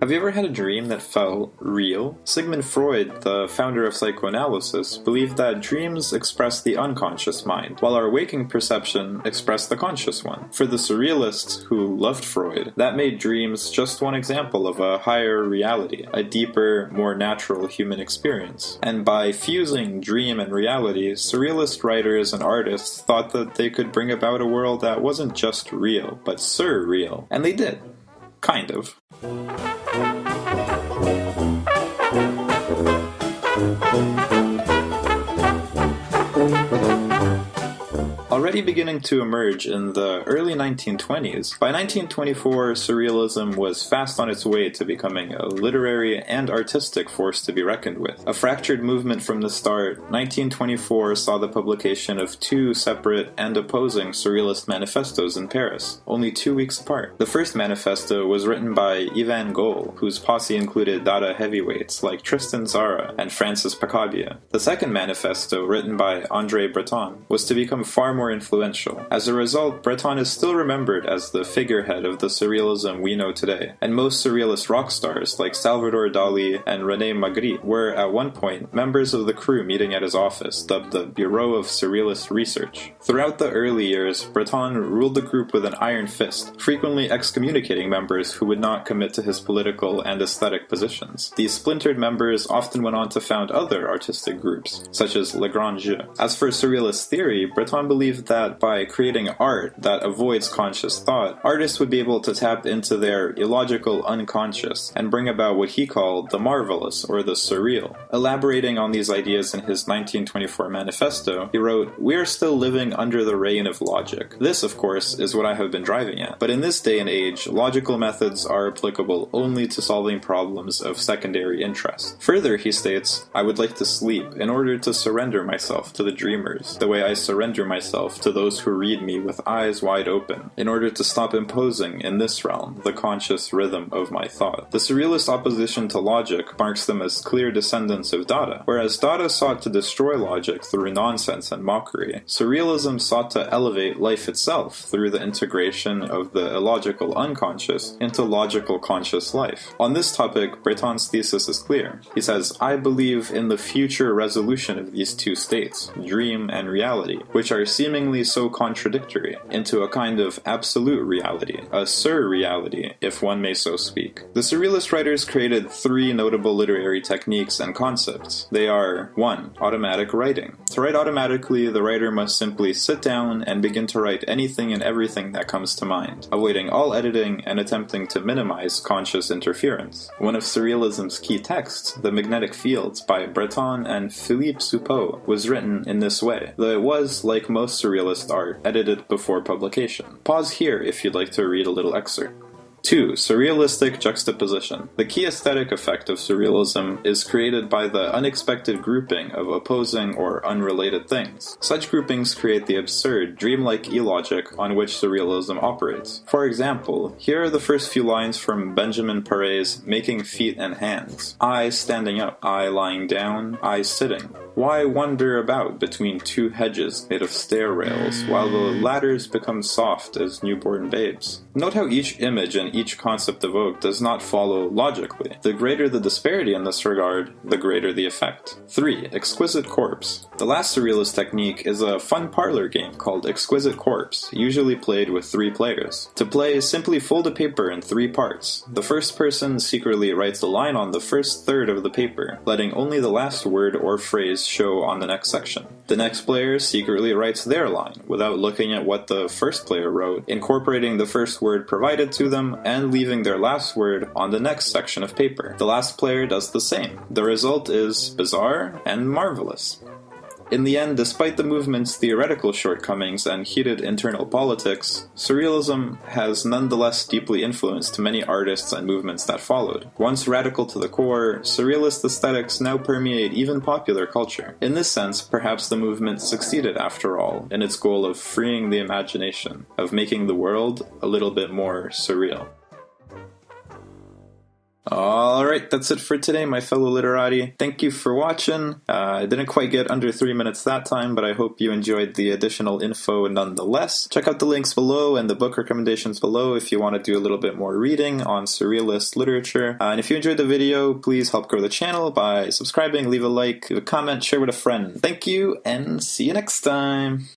Have you ever had a dream that felt real? Sigmund Freud, the founder of psychoanalysis, believed that dreams express the unconscious mind, while our waking perception expressed the conscious one. For the Surrealists, who loved Freud, that made dreams just one example of a higher reality, a deeper, more natural human experience. And by fusing dream and reality, Surrealist writers and artists thought that they could bring about a world that wasn't just real, but surreal. And they did. Kind of. Already beginning to emerge in the early 1920s, by 1924 Surrealism was fast on its way to becoming a literary and artistic force to be reckoned with. A fractured movement from the start, 1924 saw the publication of two separate and opposing Surrealist manifestos in Paris, only 2 weeks apart. The first manifesto was written by Yvan Goll, whose posse included Dada heavyweights like Tristan Tzara and Francis Pacabia. The second manifesto, written by Andre Breton, was to become far more influential. As a result, Breton is still remembered as the figurehead of the Surrealism we know today, and most Surrealist rock stars like Salvador Dali and René Magritte were at one point members of the crew meeting at his office, dubbed the Bureau of Surrealist Research. Throughout the early years, Breton ruled the group with an iron fist, frequently excommunicating members who would not commit to his political and aesthetic positions. These splintered members often went on to found other artistic groups, such as Le Grand Jeu. As for Surrealist theory, Breton believed that by creating art that avoids conscious thought, artists would be able to tap into their illogical unconscious and bring about what he called the marvelous or the surreal. Elaborating on these ideas in his 1924 manifesto, he wrote, "We are still living under the reign of logic. This, of course, is what I have been driving at. But in this day and age, logical methods are applicable only to solving problems of secondary interest." Further, he states, "I would like to sleep in order to surrender myself to the dreamers, the way I surrender myself to those who read me with eyes wide open, in order to stop imposing in this realm the conscious rhythm of my thought." The Surrealist opposition to logic marks them as clear descendants of Dada. Whereas Dada sought to destroy logic through nonsense and mockery, Surrealism sought to elevate life itself through the integration of the illogical unconscious into logical conscious life. On this topic, Breton's thesis is clear. He says, "I believe in the future resolution of these two states, dream and reality, which are seemingly so contradictory, into a kind of absolute reality, a surreality, if one may so speak." The Surrealist writers created three notable literary techniques and concepts. They are 1. Automatic writing. To write automatically, the writer must simply sit down and begin to write anything and everything that comes to mind, avoiding all editing and attempting to minimize conscious interference. One of Surrealism's key texts, The Magnetic Fields by Breton and Philippe Soupeau, was written in this way, though it was, like most Surrealist art, edited before publication. Pause here if you'd like to read a little excerpt. 2. Surrealistic Juxtaposition. The key aesthetic effect of Surrealism is created by the unexpected grouping of opposing or unrelated things. Such groupings create the absurd, dreamlike illogic on which Surrealism operates. For example, here are the first few lines from Benjamin Péret's Making Feet and Hands. I standing up, I lying down, I sitting. Why wander about between two hedges made of stair rails, while the ladders become soft as newborn babes? Note how each image and each concept evoked does not follow logically. The greater the disparity in this regard, the greater the effect. 3. Exquisite Corpse. The last Surrealist technique is a fun parlor game called Exquisite Corpse, usually played with 3 players. To play, simply fold a paper in 3 parts. The first person secretly writes a line on the first third of the paper, letting only the last word or phrase show on the next section. The next player secretly writes their line, without looking at what the first player wrote, incorporating the first word provided to them, and leaving their last word on the next section of paper. The last player does the same. The result is bizarre and marvelous. In the end, despite the movement's theoretical shortcomings and heated internal politics, Surrealism has nonetheless deeply influenced many artists and movements that followed. Once radical to the core, Surrealist aesthetics now permeate even popular culture. In this sense, perhaps the movement succeeded after all in its goal of freeing the imagination, of making the world a little bit more surreal. Alright, that's it for today, my fellow literati. Thank you for watching. I didn't quite get under 3 minutes that time, but I hope you enjoyed the additional info nonetheless. Check out the links below and the book recommendations below if you want to do a little bit more reading on surrealist literature. And if you enjoyed the video, please help grow the channel by subscribing, leave a like, leave a comment, share with a friend. Thank you, and see you next time!